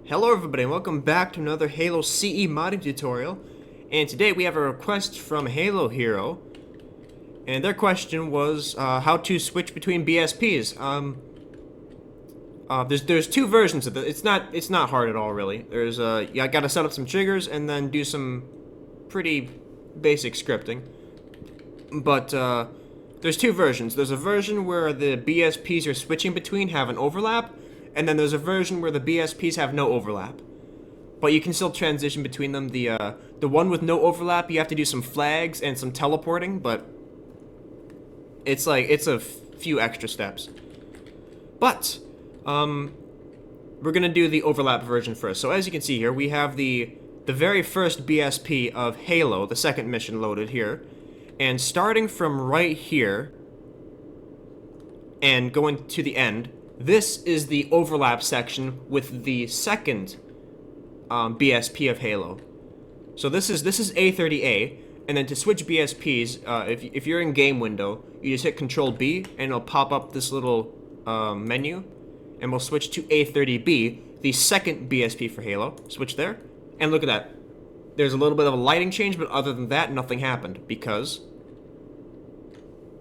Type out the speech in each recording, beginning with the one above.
Hello everybody and welcome back to another Halo CE modding tutorial. And today we have a request from Halo Hero. And their question was how to switch between BSPs. There's two versions of it. It's not hard at all really. There's you gotta set up some triggers and then do some pretty basic scripting. But there's two versions. There's a version where the BSPs you're switching between have an overlap, and then there's a version where the BSPs have no overlap. But you can still transition between them. The one with no overlap, you have to do some flags and some teleporting, but it's a few extra steps. But we're gonna do the overlap version first. So as you can see here, we have the very first BSP of Halo, the second mission loaded here. And starting from right here and going to the end, this is the overlap section with the second BSP of Halo. So this is A30A, and then to switch BSPs, if you're in game window, you just hit Control B, and it'll pop up this little menu, and we'll switch to A30B, the second BSP for Halo. Switch there, and look at that. There's a little bit of a lighting change, but other than that, nothing happened, because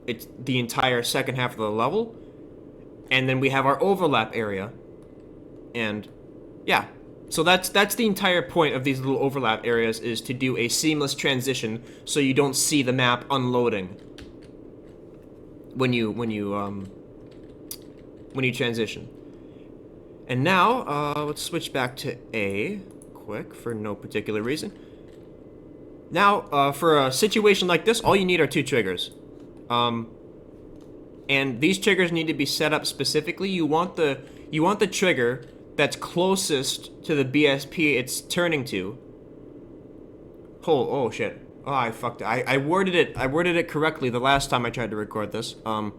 it's the entire second half of the level, and then we have our overlap area, and yeah. So that's the entire point of these little overlap areas, is to do a seamless transition so you don't see the map unloading when you transition. And now let's switch back to A quick for no particular reason. Now for a situation like this, all you need are two triggers. And these triggers need to be set up specifically. You want the trigger that's closest to the BSP it's turning to. Oh shit. Oh, I fucked it. I worded it correctly the last time I tried to record this. The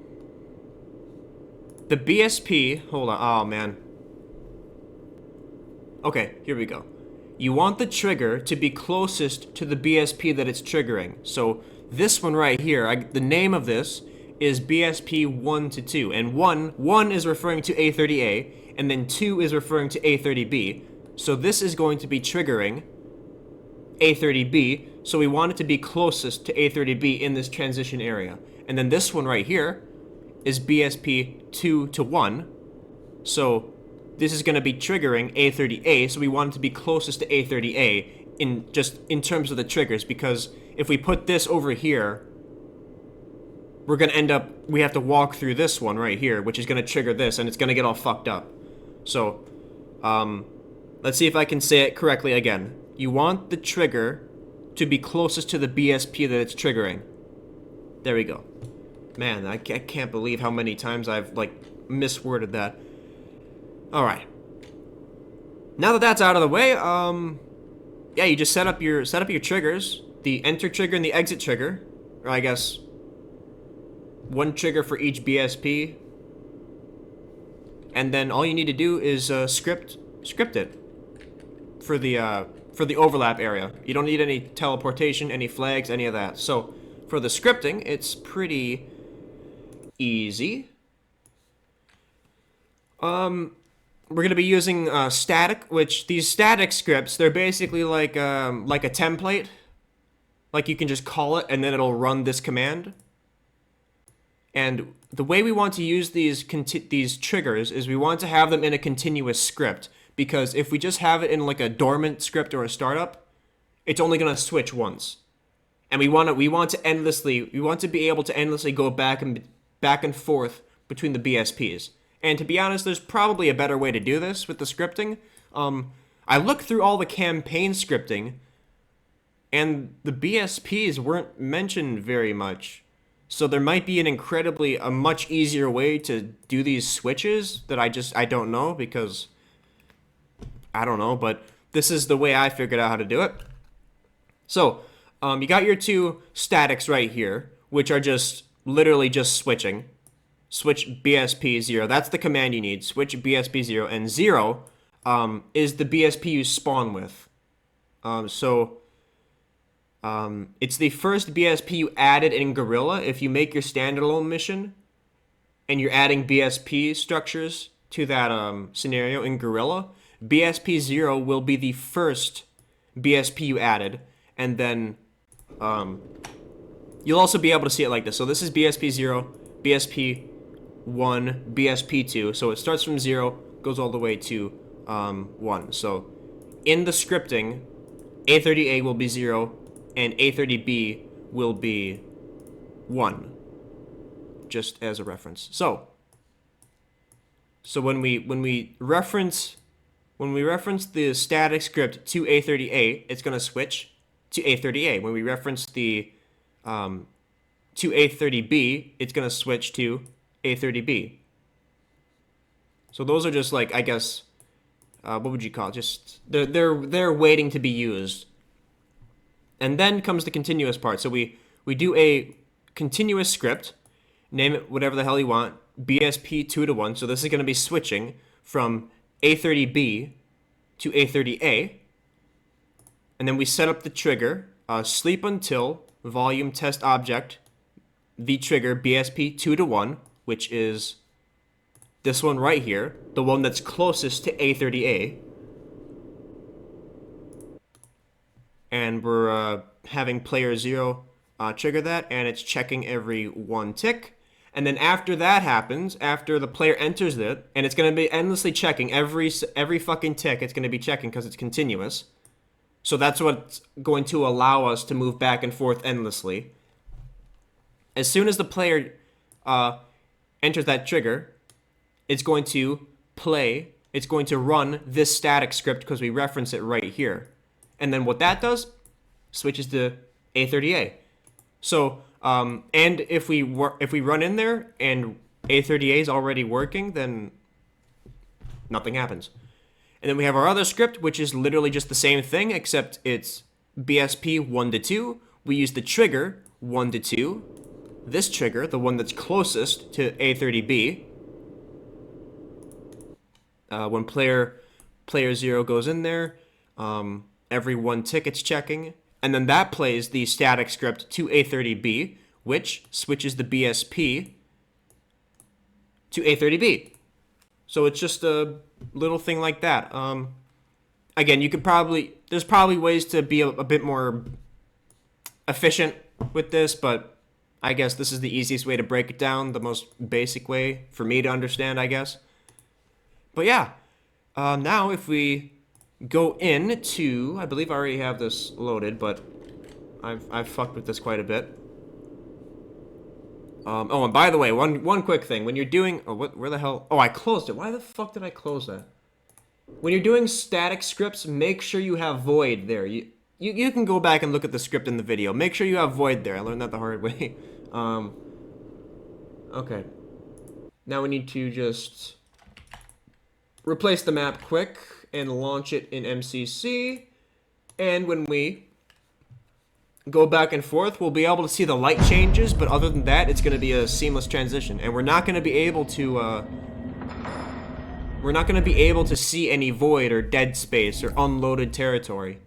BSP, hold on. Oh man. Okay, here we go. You want the trigger to be closest to the BSP that it's triggering. So this one right here, the name of this is BSP 1 to 2, and 1 is referring to A30A, and then 2 is referring to A30B. So this is going to be triggering A30B, so we want it to be closest to A30B in this transition area. And then this one right here is BSP 2 to 1, so this is going to be triggering A30A, so we want it to be closest to A30A in terms of the triggers, because if we put this over here, we're going to end up, we have to walk through this one right here, which is going to trigger this, and it's going to get all fucked up. So, let's see if I can say it correctly again. You want the trigger to be closest to the BSP that it's triggering. There we go. Man, I can't believe how many times I've, misworded that. Alright. Now that that's out of the way, yeah, you just set up your triggers. The enter trigger and the exit trigger. Or I guess one trigger for each BSP, and then all you need to do is script it for the overlap area. You don't need any teleportation, any flags, any of that. So for the scripting, it's pretty easy. We're gonna be using static, which these static scripts, they're basically like a template. Like you can just call it and then it'll run this command. And the way we want to use these triggers is we want to have them in a continuous script, because if we just have it in like a dormant script or a startup, it's only going to switch once. And we want to be able to endlessly go back and forth between the BSPs. And to be honest, there's probably a better way to do this with the scripting. I looked through all the campaign scripting, and the BSPs weren't mentioned very much. So there might be a much easier way to do these switches that I don't know, because I don't know, but this is the way I figured out how to do it. So, you got your two statics right here, which are just literally just switching. Switch BSP 0. That's the command you need. Switch BSP 0, and 0 is the BSP you spawn with. It's the first BSP you added in Guerrilla. If you make your standalone mission and you're adding BSP structures to that scenario in Guerrilla, BSP 0 will be the first BSP you added, and then you'll also be able to see it like this. So this is BSP 0, BSP 1, BSP 2. So it starts from 0, goes all the way to 1. So in the scripting, A30A will be 0, and A30B will be 1. Just as a reference. So when we reference the static script to A30A, it's going to switch to A30A. When we reference the to A30B, it's going to switch to A30B. So those are just like, I guess, what would you call it? Just they're waiting to be used. And then comes the continuous part. So we do a continuous script, name it whatever the hell you want, BSP 2 to 1. So this is going to be switching from A30B to A30A. And then we set up the trigger, sleep until volume test object, the trigger BSP 2 to 1, which is this one right here, the one that's closest to A30A. And we're having player 0 trigger that, and it's checking every 1 tick. And then after that happens, after the player enters it, and it's going to be endlessly checking every fucking tick, it's going to be checking because it's continuous. So that's what's going to allow us to move back and forth endlessly. As soon as the player enters that trigger, it's going to play, it's going to run this static script because we reference it right here. And then what that does, switches to A30A. So, and if we run in there and A30A is already working, then nothing happens. And then we have our other script, which is literally just the same thing, except it's BSP 1 to 2. We use the trigger 1 to 2. This trigger, the one that's closest to A30B. When player 0 goes in there, every 1 tick it's checking. And then that plays the static script to A30B, which switches the BSP to A30B. So it's just a little thing like that. Again, you could there's probably ways to be a bit more efficient with this, but I guess this is the easiest way to break it down, the most basic way for me to understand, I guess. But yeah, now if we go into, I believe I already have this loaded, but I've fucked with this quite a bit. Oh, and by the way, one quick thing. When you're doing... Oh, where the hell... Oh, I closed it. Why the fuck did I close that? When you're doing static scripts, make sure you have void there. You can go back and look at the script in the video. Make sure you have void there. I learned that the hard way. Okay. Now we need to just replace the map quick and launch it in MCC. And when we go back and forth, we'll be able to see the light changes, but other than that, it's going to be a seamless transition. And we're not going to be able to see any void or dead space or unloaded territory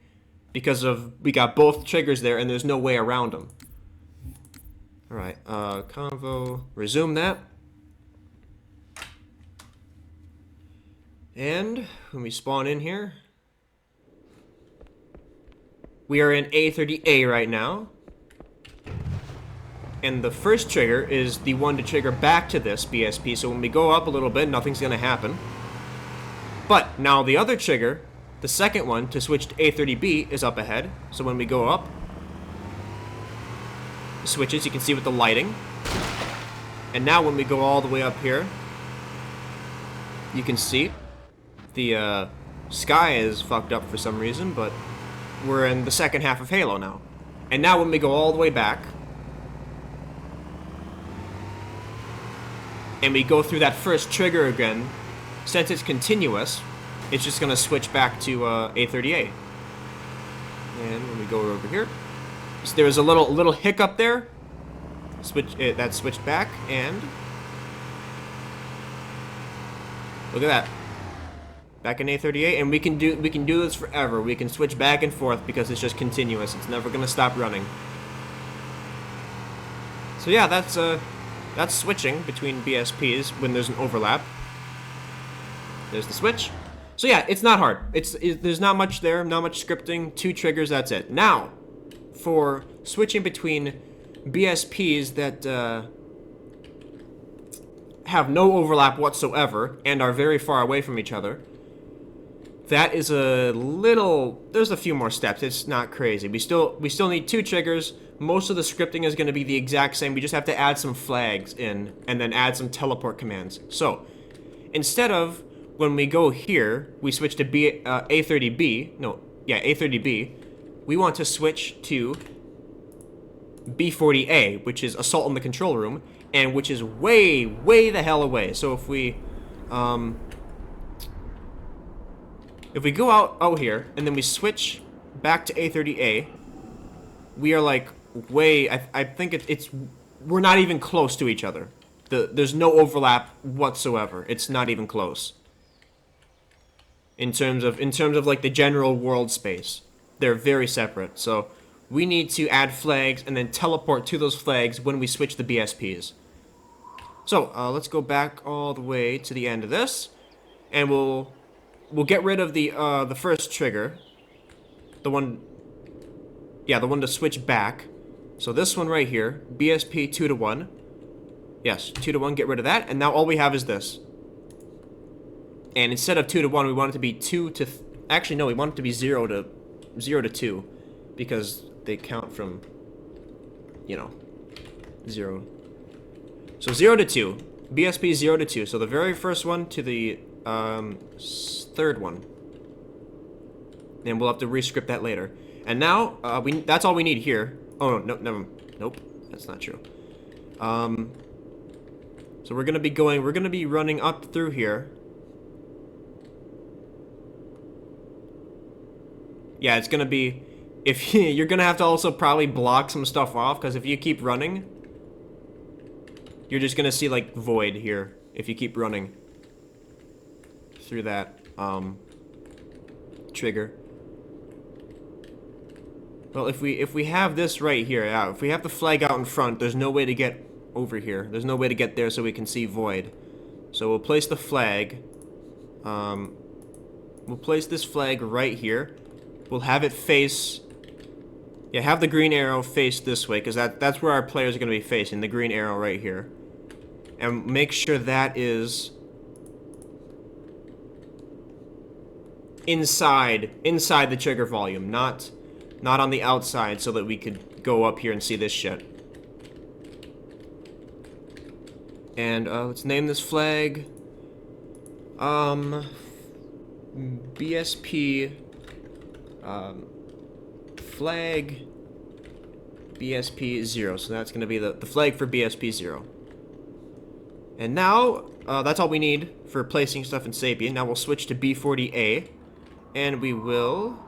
because we got both triggers there and there's no way around them. All right, convo, resume that. And when we spawn in here, we are in A30A right now. And the first trigger is the one to trigger back to this BSP. So when we go up a little bit, nothing's going to happen. But now the other trigger, the second one to switch to A30B, is up ahead. So when we go up, it switches, you can see with the lighting. And now when we go all the way up here, you can see the sky is fucked up for some reason, but we're in the second half of Halo now. And now when we go all the way back, and we go through that first trigger again, since it's continuous, it's just going to switch back to A30A. And when we go over here, so there was a little hiccup there. That switched back, and look at that. Back in A30A, and we can do this forever. We can switch back and forth because it's just continuous. It's never gonna stop running. So yeah, that's switching between BSPs when there's an overlap. There's the switch. So yeah, it's not hard. There's not much there, not much scripting. 2 triggers, that's it. Now, for switching between BSPs that have no overlap whatsoever and are very far away from each other, that is a little... There's a few more steps. It's not crazy. We still need 2 triggers. Most of the scripting is going to be the exact same. We just have to add some flags in and then add some teleport commands. So, instead of when we go here, we switch to A30B. No, yeah, A30B. We want to switch to B40A, which is Assault in the Control Room, and which is way, way the hell away. So if we go out here, and then we switch back to A30A, we are like way, I think we're not even close to each other. There's no overlap whatsoever. It's not even close. In terms of like the general world space, they're very separate. So we need to add flags and then teleport to those flags when we switch the BSPs. So let's go back all the way to the end of this, and we'll get rid of the first trigger, the one to switch back. So this one right here, BSP 2 to 1. Yes, 2 to 1, get rid of that, and now all we have is this. And instead of 2 to 1, we want it to be 2 to... Actually, no, we want it to be 0 to 2, because they count from, 0. So 0 to 2. BSP 0 to 2. So the very first one to the third one. And we'll have to rescript that later. And now, that's all we need here. Oh, no, nope, that's not true. So we're gonna be running up through here. Yeah, it's gonna be, if you're gonna have to also probably block some stuff off, because if you keep running, you're just gonna see like void here if you keep running through that trigger. Well, if we have this right here, yeah, if we have the flag out in front, there's no way to get over here. There's no way to get there so we can see void. So we'll place the flag. We'll place this flag right here. We'll have it face... Yeah, have the green arrow face this way, because that's where our players are going to be facing, the green arrow right here. And make sure that is inside the trigger volume, not on the outside, so that we could go up here and see this shit. And let's name this flag BSP flag BSP 0. So that's going to be the flag for BSP 0. And now that's all we need for placing stuff in Sapien. Now we'll switch to B40A, and we will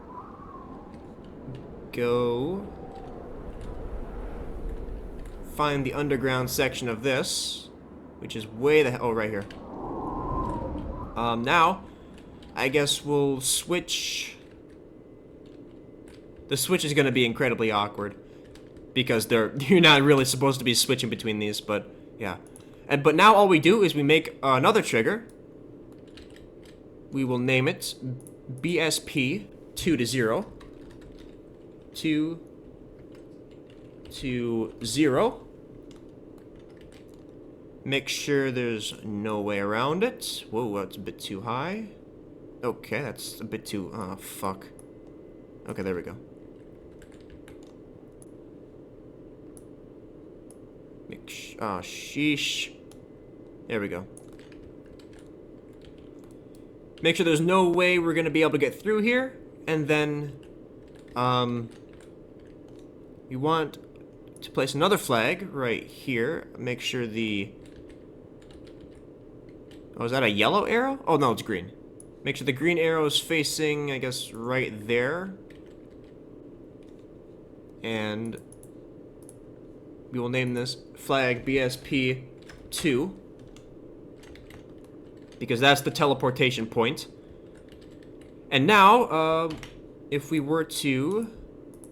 go find the underground section of this, which is way the hell... Oh, right here. Now, I guess we'll switch... The switch is going to be incredibly awkward, because you're not really supposed to be switching between these, but yeah. But now all we do is we make another trigger. We will name it BSP 2 to 0. 2 to 0. Make sure there's no way around it. Whoa, that's a bit too high. Okay, that's a bit too... Oh, fuck. Okay, there we go. Oh, sheesh. There we go. Make sure there's no way we're gonna be able to get through here, and then, you want to place another flag right here. Make sure the... Oh, is that a yellow arrow? Oh, no, it's green. Make sure the green arrow is facing, I guess, right there. And we will name this flag BSP 2, because that's the teleportation point. And now, if we were to,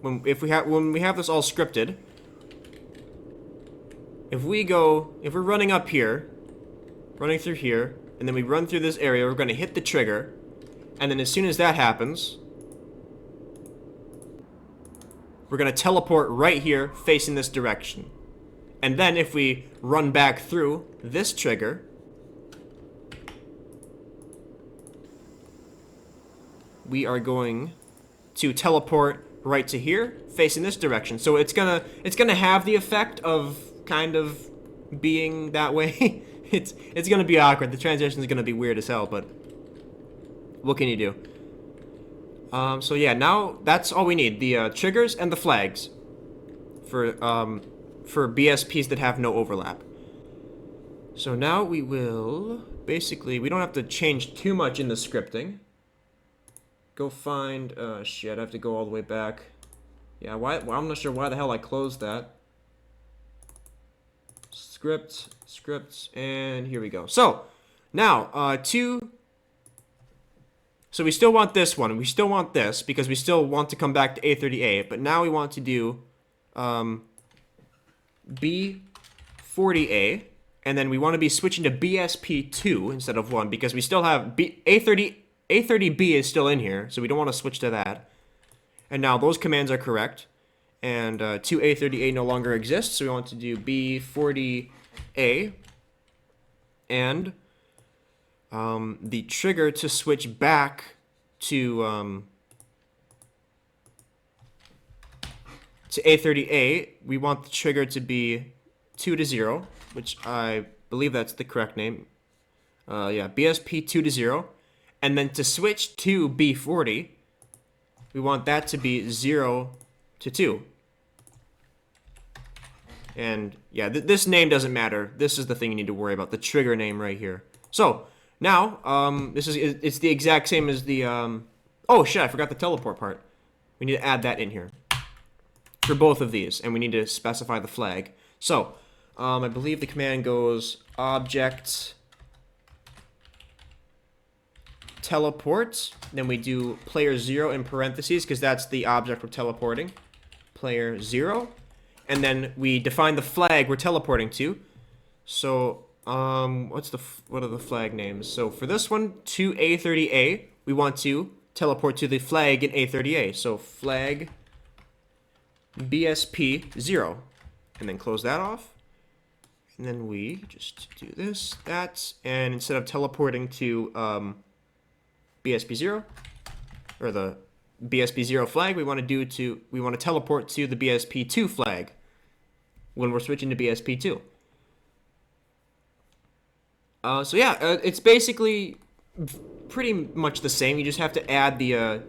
when we have this all scripted, if we're running up here, running through here, and then we run through this area, we're going to hit the trigger, And then as soon as that happens, we're going to teleport right here, facing this direction. And then if we run back through this trigger, we are going to teleport right to here, facing this direction. So it's gonna have the effect of kind of being that way. It's gonna be awkward. The transition is gonna be weird as hell, but what can you do? So yeah, now that's all we need: the triggers and the flags for BSPs that have no overlap. So now we will basically, we don't have to change too much in the scripting. Go find, shit, I have to go all the way back. Yeah, well, I'm not sure why the hell I closed that. Scripts, and here we go. So, now, so we still want this one, and we still want this, because we still want to come back to A30A, but now we want to do, B40A, and then we want to be switching to BSP2 instead of 1, because we still have A30B is still in here, so we don't want to switch to that. And now those commands are correct. And 2A30A no longer exists, so we want to do B40A. And the trigger to switch back to A30A, we want the trigger to be 2 to 0, which I believe that's the correct name. Yeah, BSP 2 to 0. And then to switch to B40, we want that to be 0 to 2. And yeah, this name doesn't matter. This is the thing you need to worry about, the trigger name right here. So now, it's the exact same as the, oh shit, I forgot the teleport part. We need to add that in here for both of these, and we need to specify the flag. So, I believe the command goes object teleport, then we do player 0 in parentheses, because that's the object we're teleporting. Player 0. And then we define the flag we're teleporting to. So, what are the flag names? So for this one, to A30A, we want to teleport to the flag in A30A. So flag BSP 0. And then close that off. And then we just do this, that, and instead of teleporting to, BSP0, or the BSP0 flag, we want to teleport to the BSP2 flag when we're switching to BSP2. So yeah, it's basically pretty much the same. You just have to add the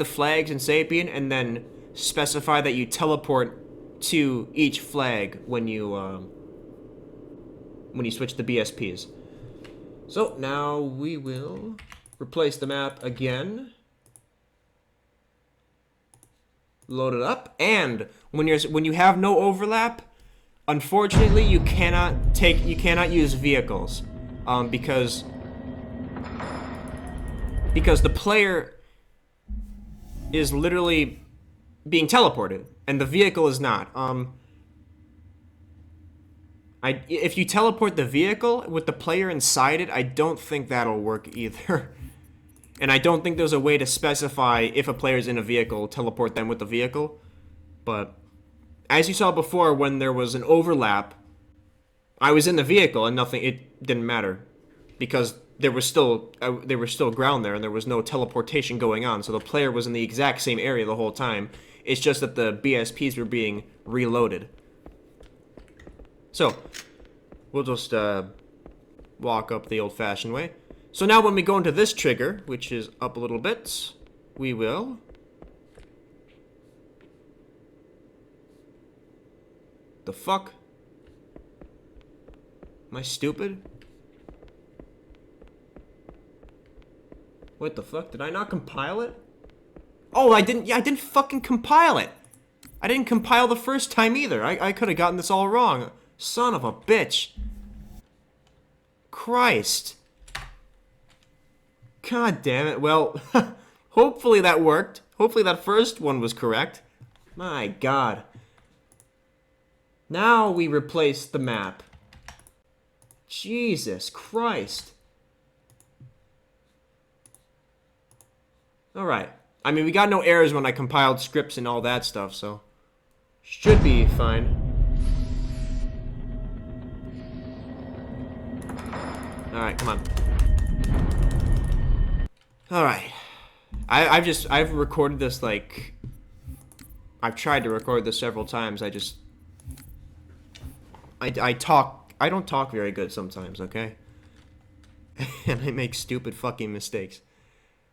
flags in Sapien, and then specify that you teleport to each flag when you switch to BSPs. So now we will replace the map again. Load it up, and when you have no overlap, unfortunately you cannot use vehicles, because the player is literally being teleported and the vehicle is not. If you teleport the vehicle with the player inside it, I don't think that'll work either. And I don't think there's a way to specify if a player's in a vehicle, teleport them with the vehicle. But as you saw before, when there was an overlap, I was in the vehicle and it didn't matter, because there were still ground there and there was no teleportation going on. So the player was in the exact same area the whole time. It's just that the BSPs were being reloaded. So we'll just walk up the old-fashioned way. So now when we go into this trigger, which is up a little bit, we will the fuck? Am I stupid? What the fuck? Did I not compile it? Oh, I didn't fucking compile it. I didn't compile the first time either. I could have gotten this all wrong. Son of a bitch. Christ. God damn it. Well, hopefully that worked. Hopefully that first one was correct. My God. Now we replace the map. Jesus Christ. Alright. I mean, we got no errors when I compiled scripts and all that stuff, so... should be fine. Alright, come on. Alright. I've recorded this, like... I've tried to record this several times, I don't talk very good sometimes, okay? And I make stupid fucking mistakes.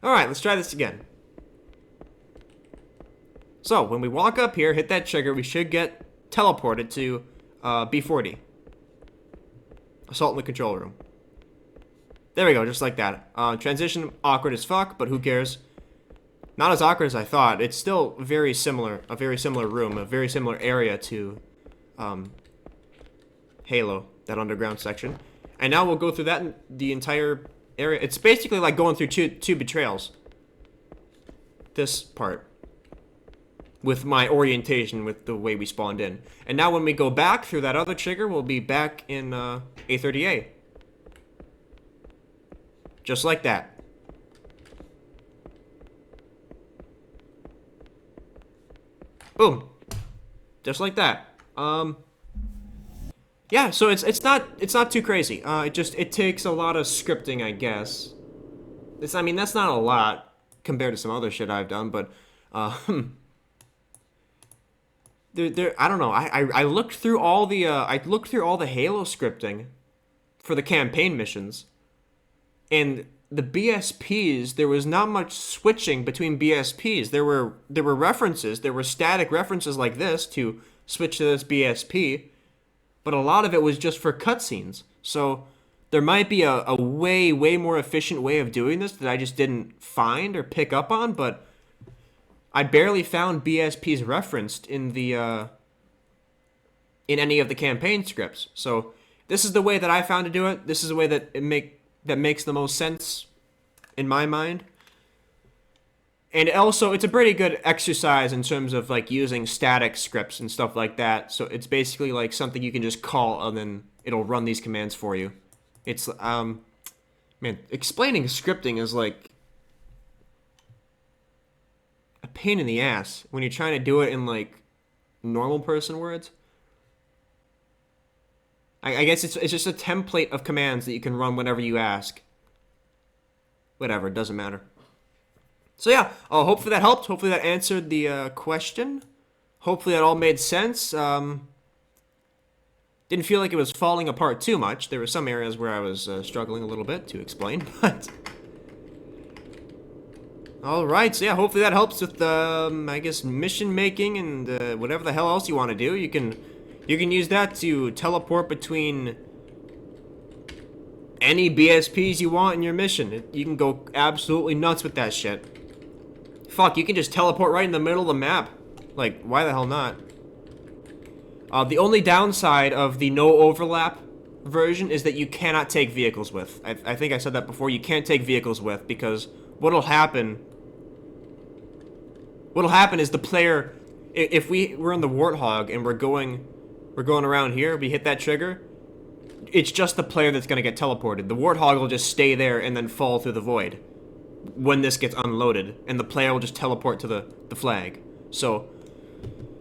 Alright, let's try this again. So, when we walk up here, hit that trigger, we should get teleported to B40. Assault in the control room. There we go, just like that. Transition, awkward as fuck, but who cares? Not as awkward as I thought. It's still very similar, a very similar room, a very similar area to Halo, that underground section. And now we'll go through that in the entire area. It's basically like going through two betrayals. This part. With my orientation, with the way we spawned in. And now when we go back through that other trigger, we'll be back in A30A. Just like that. Boom. Just like that. Yeah, so it's not too crazy. It takes a lot of scripting, I guess. I mean, that's not a lot compared to some other shit I've done, but I don't know. I looked through all the Halo scripting for the campaign missions, and the BSPs, there was not much switching between BSPs. There were references, there were static references like this to switch to this BSP, but a lot of it was just for cutscenes. So there might be a way more efficient way of doing this that I just didn't find or pick up on, but I barely found BSPs referenced in the in any of the campaign scripts. So this is the way that I found to do it. This is the way that that makes the most sense in my mind. And also, it's a pretty good exercise in terms of like using static scripts and stuff like that. So it's basically like something you can just call and then it'll run these commands for you. It's man, explaining scripting is like a pain in the ass when you're trying to do it in like normal person words. I guess it's just a template of commands that you can run whenever you ask. Whatever, it doesn't matter. So yeah, hopefully that helped. Hopefully that answered the question. Hopefully that all made sense. Didn't feel like it was falling apart too much. There were some areas where I was struggling a little bit to explain, but... Alright, so yeah, hopefully that helps with, I guess, mission making and whatever the hell else you want to do. You can use that to teleport between any BSPs you want in your mission. You can go absolutely nuts with that shit. Fuck, you can just teleport right in the middle of the map. Like, why the hell not? The only downside of the no overlap version is that you cannot take vehicles with. I think I said that before. You can't take vehicles with because what'll happen is the player, if we're in the Warthog and we're going around here, we hit that trigger, it's just the player that's going to get teleported. The Warthog will just stay there and then fall through the void when this gets unloaded, and the player will just teleport to the flag. So,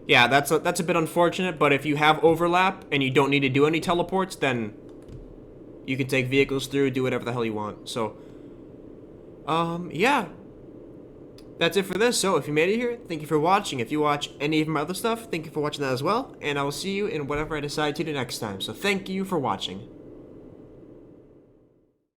yeah, that's a bit unfortunate, but if you have overlap and you don't need to do any teleports, then you can take vehicles through, do whatever the hell you want. So, yeah. That's it for this. So, if you made it here, thank you for watching. If you watch any of my other stuff, thank you for watching that as well. And I will see you in whatever I decide to do next time. So, thank you for watching.